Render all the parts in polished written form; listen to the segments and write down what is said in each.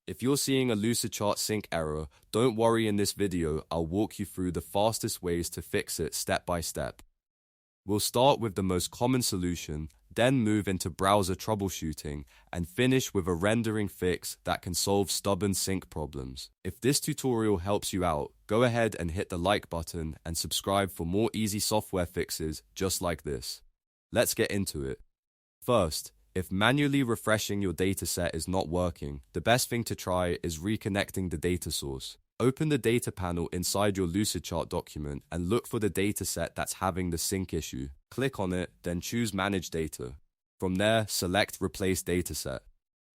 If you're seeing a Lucidchart sync error, don't worry, in this video I'll walk you through the fastest ways to fix it step by step. We'll start with the most common solution, then move into browser troubleshooting, and finish with a rendering fix that can solve stubborn sync problems. If this tutorial helps you out, go ahead and hit the like button and subscribe for more easy software fixes just like this. Let's get into it. First, if manually refreshing your dataset is not working, the best thing to try is reconnecting the data source. Open the data panel inside your Lucidchart document and look for the dataset that's having the sync issue. Click on it, then choose Manage Data. From there, select Replace Dataset.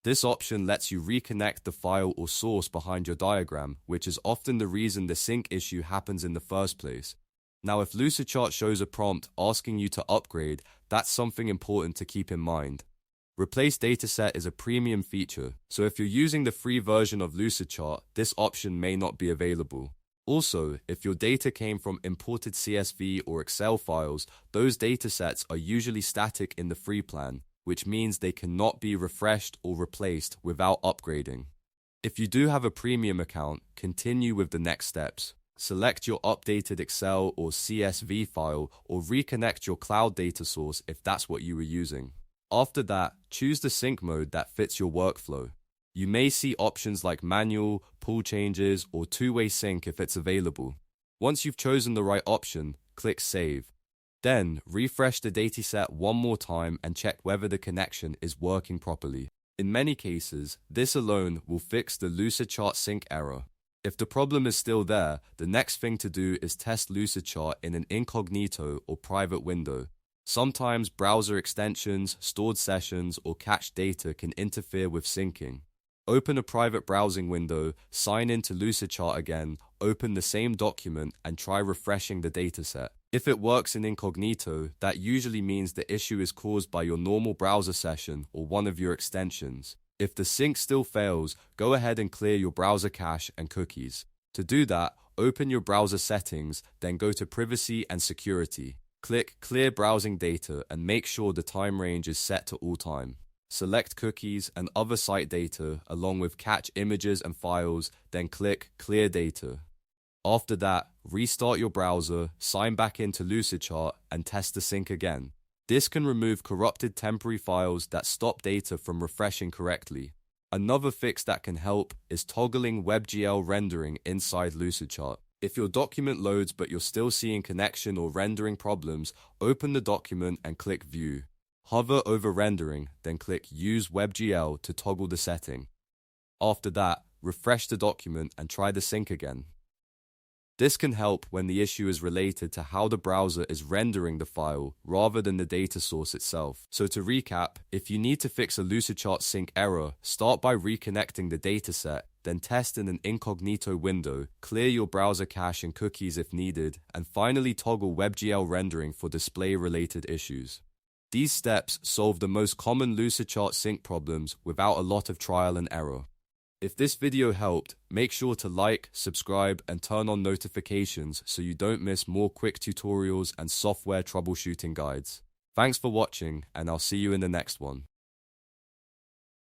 This option lets you reconnect the file or source behind your diagram, which is often the reason the sync issue happens in the first place. Now, if Lucidchart shows a prompt asking you to upgrade, that's something important to keep in mind. Replace Dataset is a premium feature, so if you're using the free version of Lucidchart, this option may not be available. Also, if your data came from imported CSV or Excel files, those datasets are usually static in the free plan, which means they cannot be refreshed or replaced without upgrading. If you do have a premium account, continue with the next steps. Select your updated Excel or CSV file or reconnect your cloud data source if that's what you were using. After that, choose the sync mode that fits your workflow. You may see options like manual, pull changes, or two-way sync if it's available. Once you've chosen the right option, click Save. Then, refresh the dataset one more time and check whether the connection is working properly. In many cases, this alone will fix the Lucidchart sync error. If the problem is still there, the next thing to do is test Lucidchart in an incognito or private window. Sometimes browser extensions, stored sessions, or cached data can interfere with syncing. Open a private browsing window, sign into Lucidchart again, open the same document, and try refreshing the dataset. If it works in incognito, that usually means the issue is caused by your normal browser session or one of your extensions. If the sync still fails, go ahead and clear your browser cache and cookies. To do that, open your browser settings, then go to Privacy and Security. Click Clear Browsing Data and make sure the time range is set to all time. Select cookies and other site data along with cache images and files, then click Clear Data. After that, restart your browser, sign back into Lucidchart, and test the sync again. This can remove corrupted temporary files that stop data from refreshing correctly. Another fix that can help is toggling WebGL rendering inside Lucidchart. If your document loads but you're still seeing connection or rendering problems, open the document and click View. Hover over rendering, then click Use WebGL to toggle the setting. After that, refresh the document and try the sync again. This can help when the issue is related to how the browser is rendering the file rather than the data source itself. So to recap, if you need to fix a Lucidchart sync error, start by reconnecting the dataset, then test in an incognito window, clear your browser cache and cookies if needed, and finally toggle WebGL rendering for display-related issues. These steps solve the most common Lucidchart sync problems without a lot of trial and error. If this video helped, make sure to like, subscribe, and turn on notifications so you don't miss more quick tutorials and software troubleshooting guides. Thanks for watching, and I'll see you in the next one.